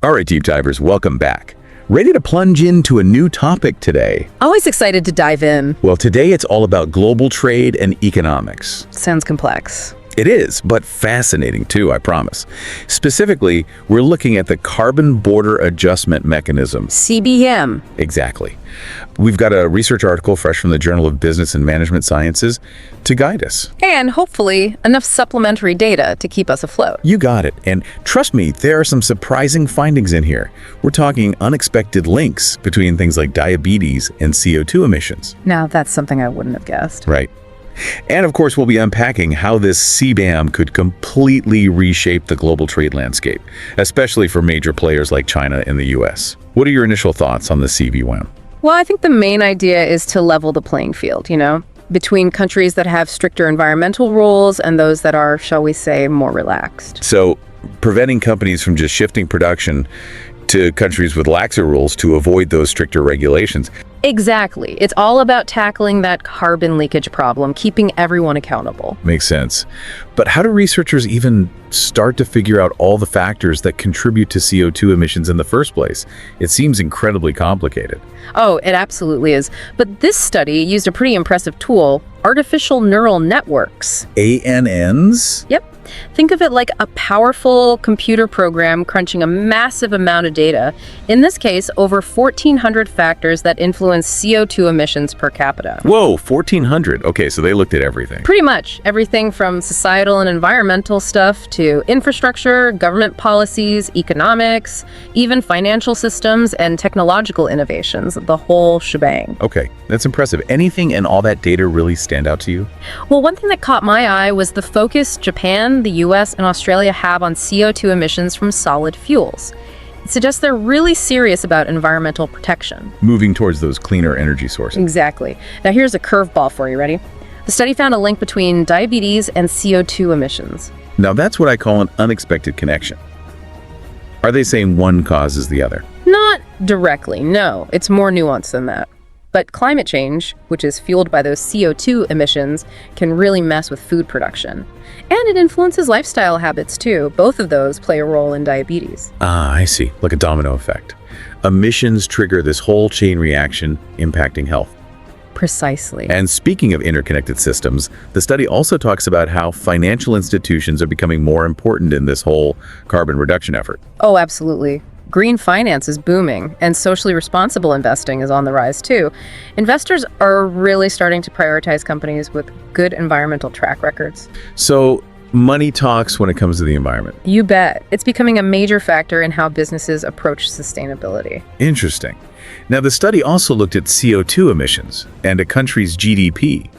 All right, deep divers, welcome back. Ready to plunge into a new topic today? Always excited to dive in. Well, today it's all about global trade and economics. Sounds complex. It is, but fascinating too, I promise. Specifically, we're looking at the Carbon Border Adjustment Mechanism. CBAM. Exactly. We've got a research article fresh from the Journal of Business and Management Sciences to guide us. And hopefully enough supplementary data to keep us afloat. You got it. And trust me, there are some surprising findings in here. We're talking unexpected links between things like diabetes and CO2 emissions. Now, that's something I wouldn't have guessed. Right. And of course, we'll be unpacking how this CBAM could completely reshape the global trade landscape, especially for major players like China and the US. What are your initial thoughts on the CBAM? Well, I think the main idea is to level the playing field, between countries that have stricter environmental rules and those that are, shall we say, more relaxed. So, preventing companies from just shifting production to countries with laxer rules to avoid those stricter regulations. Exactly. It's all about tackling that carbon leakage problem, keeping everyone accountable. Makes sense. But how do researchers even start to figure out all the factors that contribute to CO2 emissions in the first place? It seems incredibly complicated. Oh, it absolutely is. But this study used a pretty impressive tool, artificial neural networks. ANNs? Yep. Think of it like a powerful computer program crunching a massive amount of data. In this case, over 1,400 factors that influence CO2 emissions per capita. Whoa, 1,400. Okay, so they looked at everything. Pretty much everything from societal and environmental stuff to infrastructure, government policies, economics, even financial systems and technological innovations, the whole shebang. Okay, that's impressive. Anything in all that data really stand out to you? Well, one thing that caught my eye was the focus Japan, the US, and Australia have on CO2 emissions from solid fuels. It suggests they're really serious about environmental protection. Moving towards those cleaner energy sources. Exactly. Now here's a curveball for you. Ready? The study found a link between diabetes and CO2 emissions. Now that's what I call an unexpected connection. Are they saying one causes the other? Not directly, no. It's more nuanced than that. But climate change, which is fueled by those CO2 emissions, can really mess with food production. And it influences lifestyle habits too. Both of those play a role in diabetes. Ah, I see. Like a domino effect. Emissions trigger this whole chain reaction impacting health. Precisely. And speaking of interconnected systems, the study also talks about how financial institutions are becoming more important in this whole carbon reduction effort. Oh, absolutely. Green finance is booming, and socially responsible investing is on the rise too. Investors are really starting to prioritize companies with good environmental track records. So, money talks when it comes to the environment. You bet. It's becoming a major factor in how businesses approach sustainability. Interesting. Now, the study also looked at CO2 emissions and a country's GDP.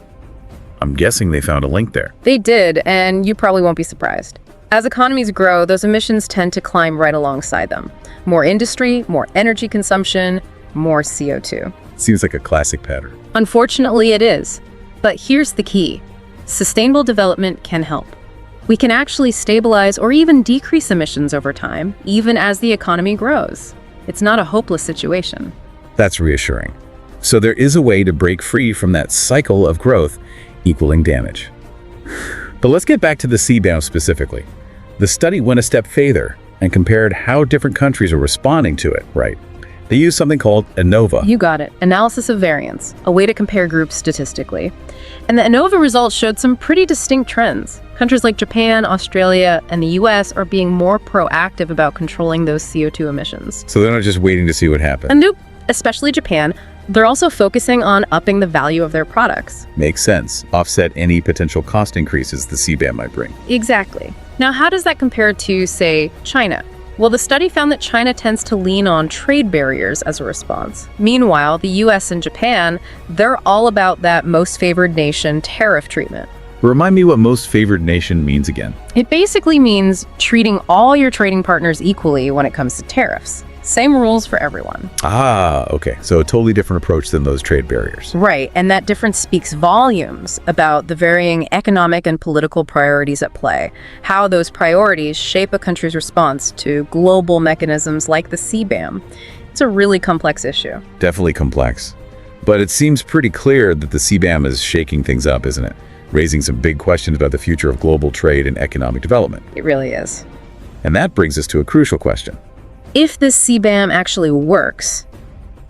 I'm guessing they found a link there. They did, and you probably won't be surprised. As economies grow, those emissions tend to climb right alongside them. More industry, more energy consumption, more CO2. Seems like a classic pattern. Unfortunately, it is. But here's the key. Sustainable development can help. We can actually stabilize or even decrease emissions over time, even as the economy grows. It's not a hopeless situation. That's reassuring. So there is a way to break free from that cycle of growth equaling damage. But let's get back to the CBAM specifically. The study went a step further and compared how different countries are responding to it, right? They used something called ANOVA. You got it. Analysis of variance, a way to compare groups statistically. And the ANOVA results showed some pretty distinct trends. Countries like Japan, Australia, and the US are being more proactive about controlling those CO2 emissions. So they're not just waiting to see what happens. And nope, especially Japan. They're also focusing on upping the value of their products. Makes sense. Offset any potential cost increases the CBAM might bring. Exactly. Now, how does that compare to, say, China? Well, the study found that China tends to lean on trade barriers as a response. Meanwhile, the US and Japan, they're all about that most favored nation tariff treatment. Remind me what most favored nation means again. It basically means treating all your trading partners equally when it comes to tariffs. Same rules for everyone. Ah, okay. So a totally different approach than those trade barriers. Right, and that difference speaks volumes about the varying economic and political priorities at play, how those priorities shape a country's response to global mechanisms like the CBAM. It's a really complex issue. Definitely complex. But it seems pretty clear that the CBAM is shaking things up, isn't it? Raising some big questions about the future of global trade and economic development. It really is. And that brings us to a crucial question. if this CBAM actually works,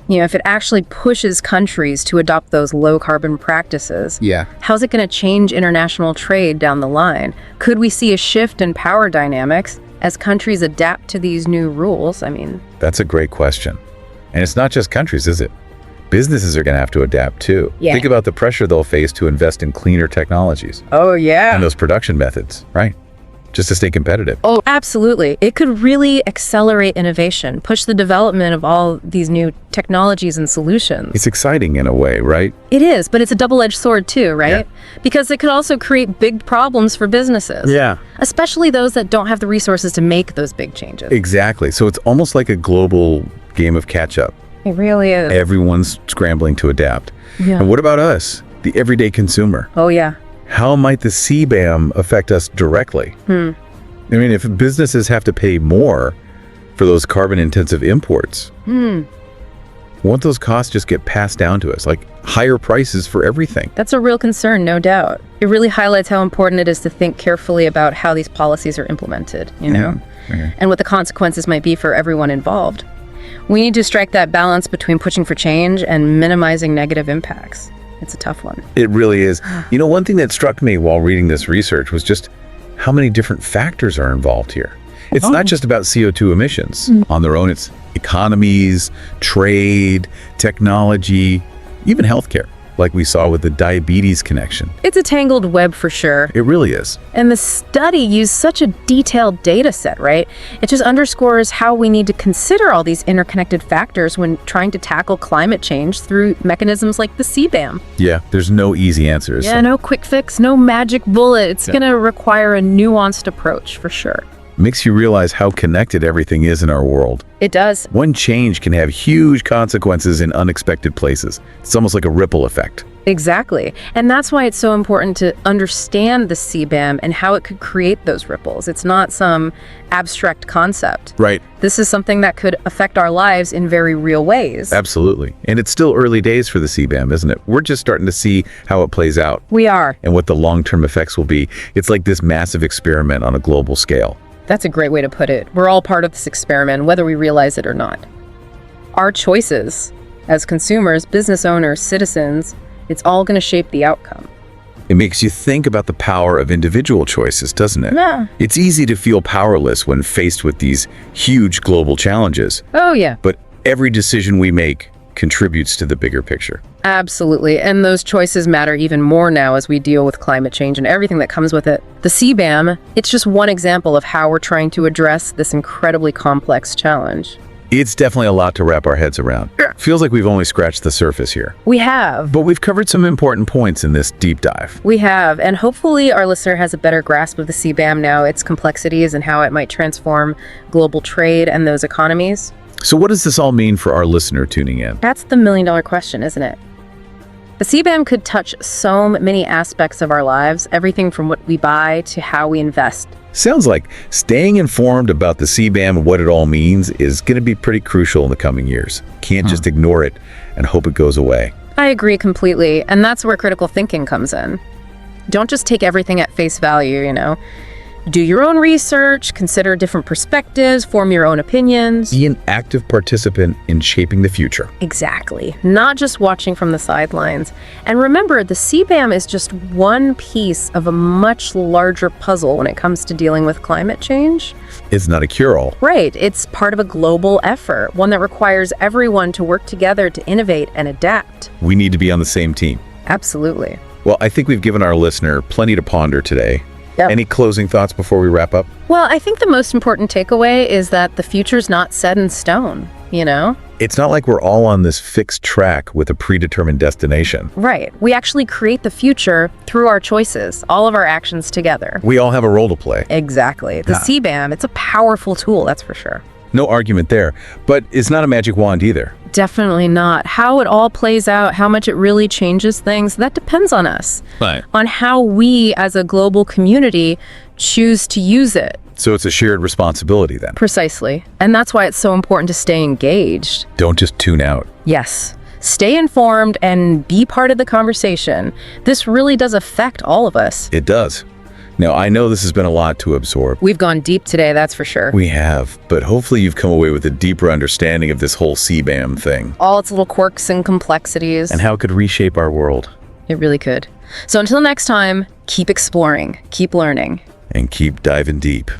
if it actually pushes countries to adopt those low-carbon practices, Yeah. how's it going to change international trade down the line? Could we see a shift in power dynamics as countries adapt to these new rules? That's a great question. And it's not just countries, is it? Businesses are going to have to adapt too. Yeah. Think about the pressure they'll face to invest in cleaner technologies Oh, yeah. and those production methods, right? Just to stay competitive. Oh, absolutely. It could really accelerate innovation, push the development of all these new technologies and solutions. It's exciting in a way, right? It is, but it's a double-edged sword too, right? Because it could also create big problems for businesses. Yeah. Especially those that don't have the resources to make those big changes. Exactly. So it's almost like a global game of catch-up. It really is. Everyone's scrambling to adapt. Yeah. And what about us, the everyday consumer? Oh, yeah. How might the CBAM affect us directly? If businesses have to pay more for those carbon-intensive imports, won't those costs just get passed down to us, like higher prices for everything? That's a real concern, no doubt. It really highlights how important it is to think carefully about how these policies are implemented, and what the consequences might be for everyone involved. We need to strike that balance between pushing for change and minimizing negative impacts. It's a tough one. It really is. One thing that struck me while reading this research was just how many different factors are involved here. It's not just about CO2 emissions on their own. It's economies, trade, technology, even healthcare, like we saw with the diabetes connection. It's a tangled web for sure. It really is. And the study used such a detailed data set, right? It just underscores how we need to consider all these interconnected factors when trying to tackle climate change through mechanisms like the CBAM. Yeah, there's no easy answers. Yeah, no quick fix, no magic bullet. It's going to require a nuanced approach for sure. Makes you realize how connected everything is in our world. It does. One change can have huge consequences in unexpected places. It's almost like a ripple effect. Exactly. And that's why it's so important to understand the CBAM and how it could create those ripples. It's not some abstract concept. Right. This is something that could affect our lives in very real ways. Absolutely. And it's still early days for the CBAM, isn't it? We're just starting to see how it plays out. We are. And what the long-term effects will be. It's like this massive experiment on a global scale. That's a great way to put it. We're all part of this experiment, whether we realize it or not. Our choices as consumers, business owners, citizens, it's all going to shape the outcome. It makes you think about the power of individual choices, doesn't it? Yeah. It's easy to feel powerless when faced with these huge global challenges, Oh, yeah. but every decision we make contributes to the bigger picture. Absolutely. And those choices matter even more now as we deal with climate change and everything that comes with it. The CBAM, it's just one example of how we're trying to address this incredibly complex challenge. It's definitely a lot to wrap our heads around. Feels like we've only scratched the surface here. We have. But we've covered some important points in this deep dive. We have. And hopefully our listener has a better grasp of the CBAM now, its complexities, and how it might transform global trade and those economies. So what does this all mean for our listener tuning in? That's the million-dollar question, isn't it? The CBAM could touch so many aspects of our lives, everything from what we buy to how we invest. Sounds like staying informed about the CBAM and what it all means is going to be pretty crucial in the coming years. Can't just ignore it and hope it goes away. I agree completely, and that's where critical thinking comes in. Don't just take everything at face value, Do your own research, consider different perspectives, form your own opinions. Be an active participant in shaping the future. Exactly. Not just watching from the sidelines. And remember, the CBAM is just one piece of a much larger puzzle when it comes to dealing with climate change. It's not a cure-all. Right. It's part of a global effort, one that requires everyone to work together to innovate and adapt. We need to be on the same team. Absolutely. Well, I think we've given our listener plenty to ponder today. Yep. Any closing thoughts before we wrap up? Well, I think the most important takeaway is that the future's not set in stone, It's not like we're all on this fixed track with a predetermined destination. Right. We actually create the future through our choices, all of our actions together. We all have a role to play. Exactly. The CBAM, it's a powerful tool, that's for sure. No argument there. But it's not a magic wand either. Definitely not. How it all plays out, how much it really changes things, that depends on us. Right. On how we, as a global community, choose to use it. So it's a shared responsibility then. Precisely. And that's why it's so important to stay engaged. Don't just tune out. Yes. Stay informed and be part of the conversation. This really does affect all of us. It does. Now, I know this has been a lot to absorb. We've gone deep today, that's for sure. We have, but hopefully you've come away with a deeper understanding of this whole CBAM thing. All its little quirks and complexities. And how it could reshape our world. It really could. So until next time, keep exploring, keep learning. And keep diving deep.